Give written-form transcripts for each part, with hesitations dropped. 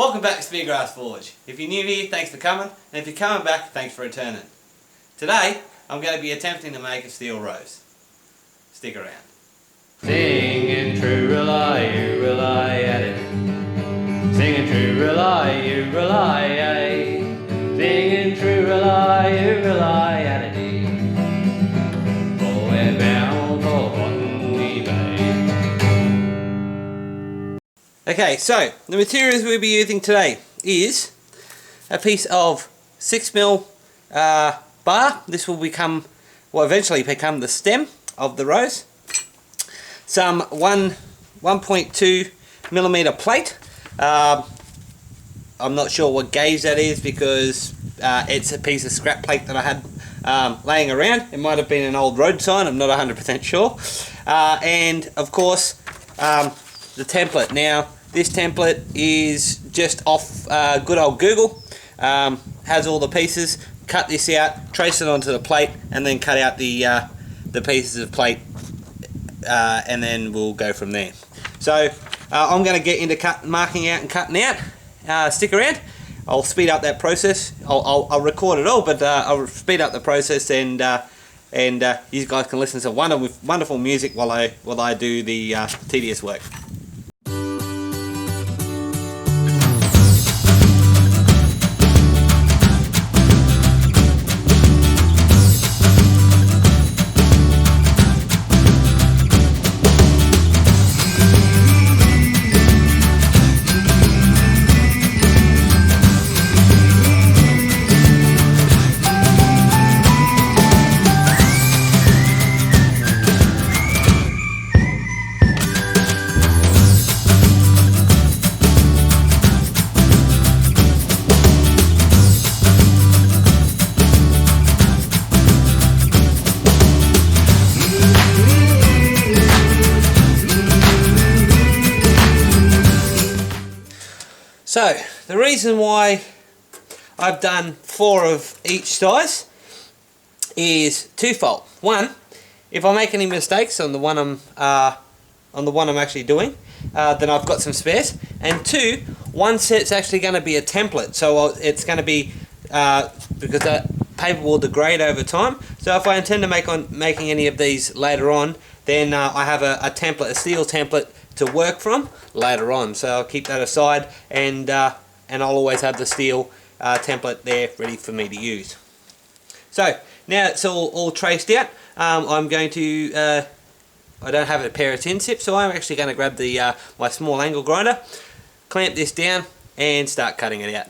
Welcome back to Speargrass Forge. If you're new here, thanks for coming, and if you're coming back, thanks for returning. Today, I'm going to be attempting to make a steel rose. Stick around. Singing true, rely, you rely at it. Singing true, rely, you rely at it. Singing true, rely, you rely at it. For we're bound for Botany Bay. Okay, so the materials we'll be using today is a piece of 6mm bar. This will eventually become the stem of the rose. Some 1.2mm plate. I'm not sure what gauge that is because it's a piece of scrap plate that I had laying around. It might have been an old road sign, I'm not 100% sure. And of course the template. Now this template is just off good old Google. Has all the pieces. Cut this out, trace it onto the plate, and then cut out the pieces of plate, and then we'll go from there. So I'm going to get into marking out and cutting out. Stick around. I'll speed up that process. I'll record it all, but I'll speed up the process, and you guys can listen to wonderful music while I do the tedious work. So, the reason why I've done 4 of each size is twofold. One, if I make any mistakes on the one I'm actually doing, then I've got some spares. And 2, one set's actually going to be a template, so it's going to be because that paper will degrade over time. So if I intend to making any of these later on, then I have a template, a steel template to work from later on. So I'll keep that aside, and I'll always have the steel template there ready for me to use. So now it's all traced out, I'm going to I don't have a pair of tin sips, so I'm actually going to grab the my small angle grinder, clamp this down, and start cutting it out.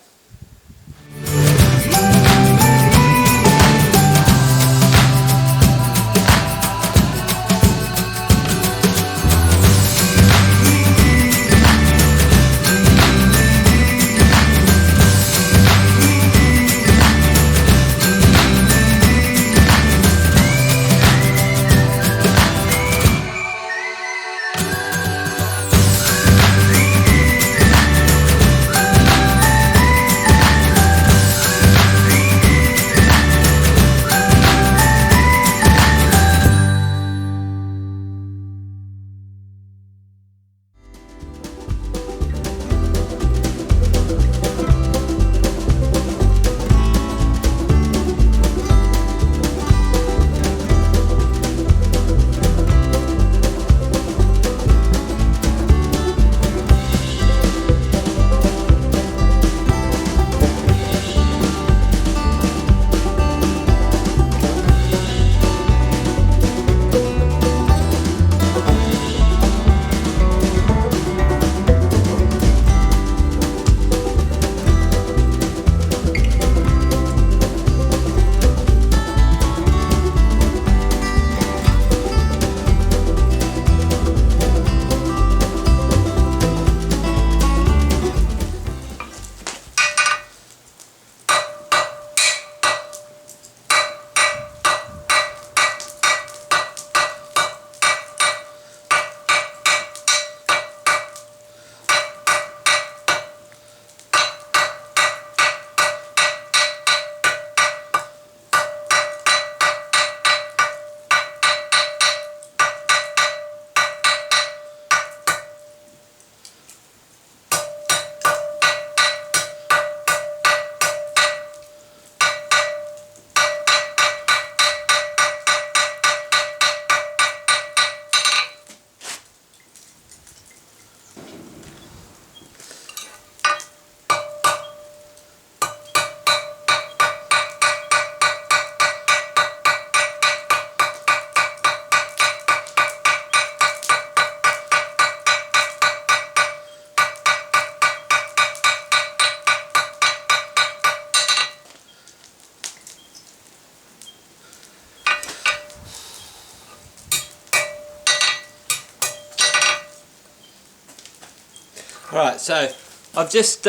Alright, so I've just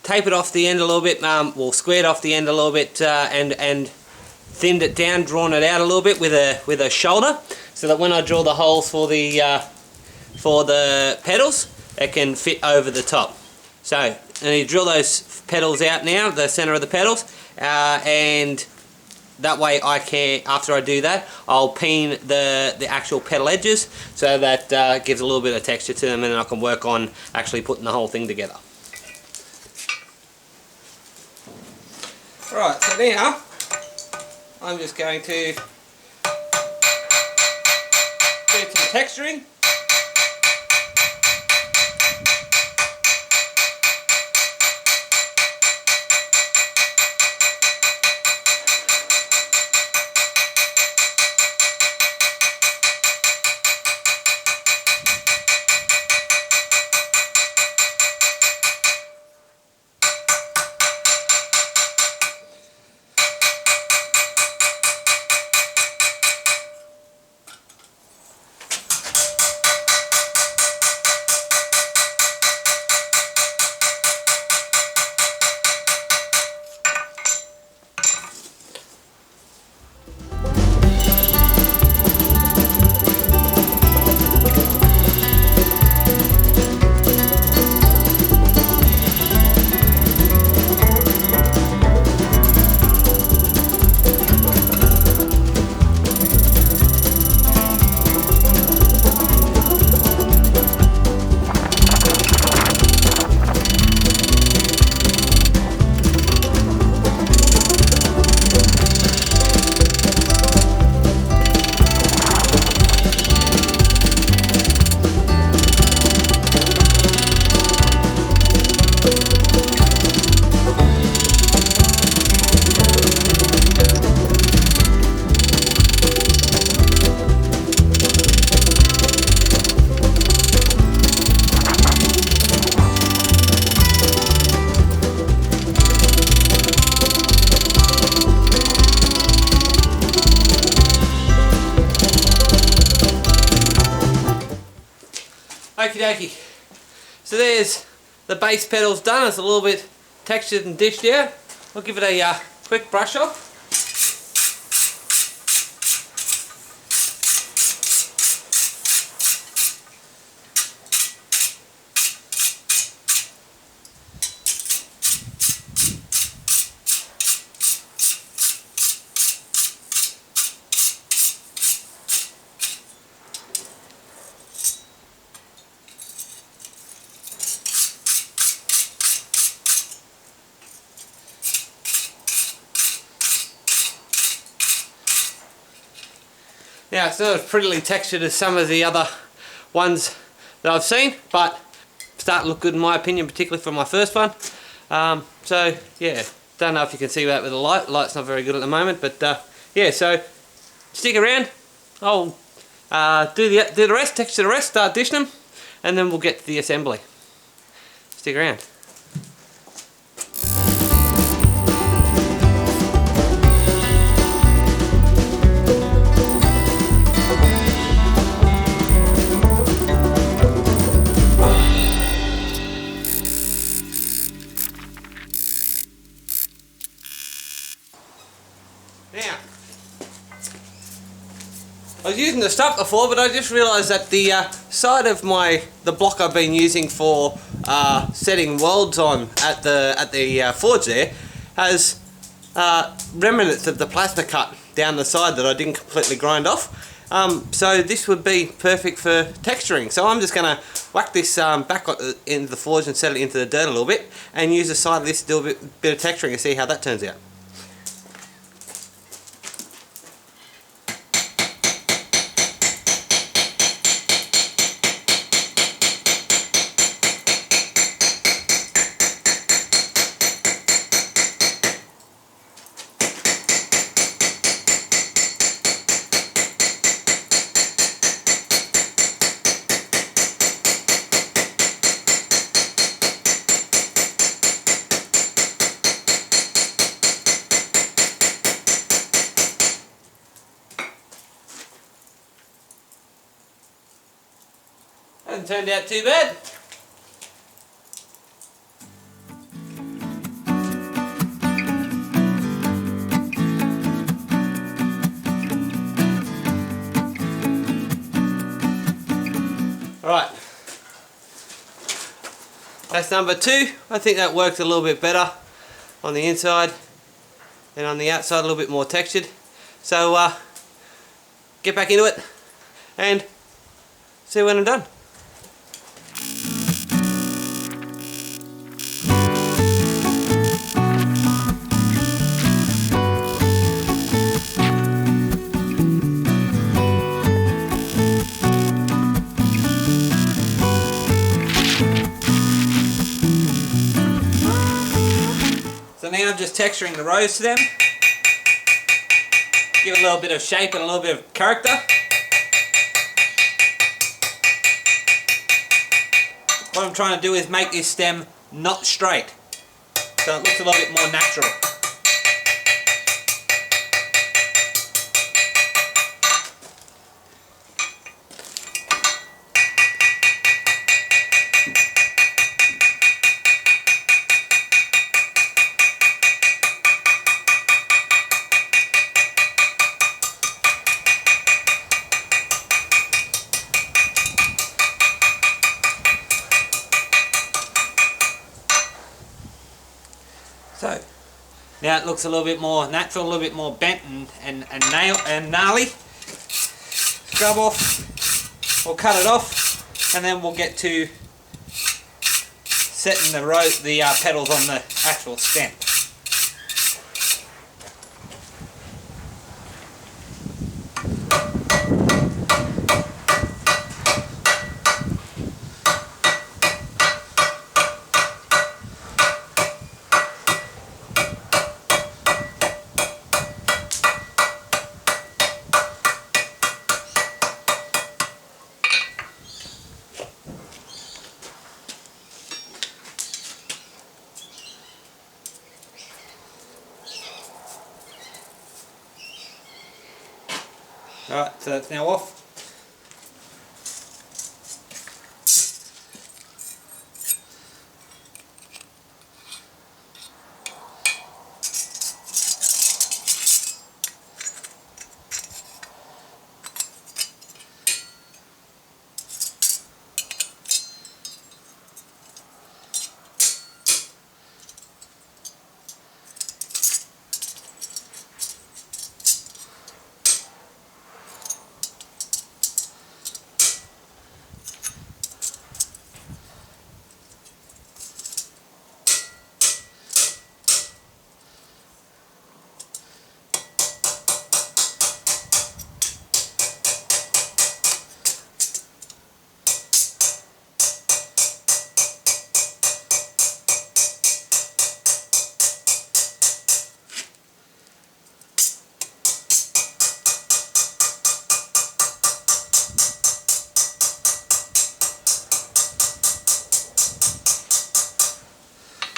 tapered off the end a little bit, well, squared off the end a little bit, and thinned it down, drawn it out a little bit with a shoulder, so that when I draw the holes for the petals, it can fit over the top. So I need to drill those petals out now, the centre of the petals, and that way I can, after I do that, I'll peen the actual petal edges, so that gives a little bit of texture to them, and then I can work on actually putting the whole thing together. Right, so now I'm just going to do some texturing. Okie dokie. So there's the base petals done. It's a little bit textured and dished out. I'll give it a quick brush off. Now, it's not as prettily textured as some of the other ones that I've seen, but start to look good in my opinion, particularly for my first one. So yeah, don't know if you can see that with the light. The light's not very good at the moment, but yeah. So stick around. I'll do the rest, texture the rest, start dishing them, and then we'll get to the assembly. Stick around. Now, I was using the stump before, but I just realised that the side of the block I've been using for setting welds on at the forge there has remnants of the plasma cut down the side that I didn't completely grind off. So this would be perfect for texturing. So I'm just going to whack this back into the forge and set it into the dirt a little bit, and use the side of this to do a bit of texturing and see how that turns out. Hasn't turned out too bad. That's number 2. I think that worked a little bit better on the inside and on the outside, a little bit more textured. So get back into it and see when I'm done. So now I'm just texturing the rose to them. Give it a little bit of shape and a little bit of character. What I'm trying to do is make this stem not straight, so it looks a little bit more natural. So now it looks a little bit more natural, a little bit more bent and gnarly. Scrub off or cut it off, and then we'll get to setting the petals on the actual stem. Alright, so it's now off.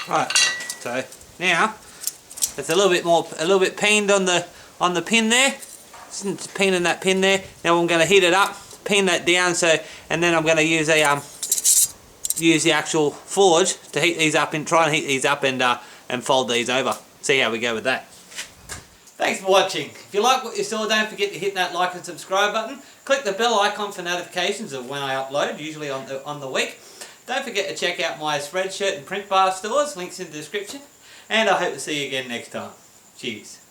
Right, so now it's a little bit pinned on the pin there. It's pinning that pin there. Now I'm going to heat it up, pin that down, and then I'm going to use the actual forge to heat these up and try and heat these up and fold these over. See how we go with that. Thanks for watching. If you like what you saw, don't forget to hit that like and subscribe button. Click the bell icon for notifications of when I upload, usually on the week. Don't forget to check out my Spreadshirt and print bar stores, links in the description. And I hope to see you again next time. Cheers.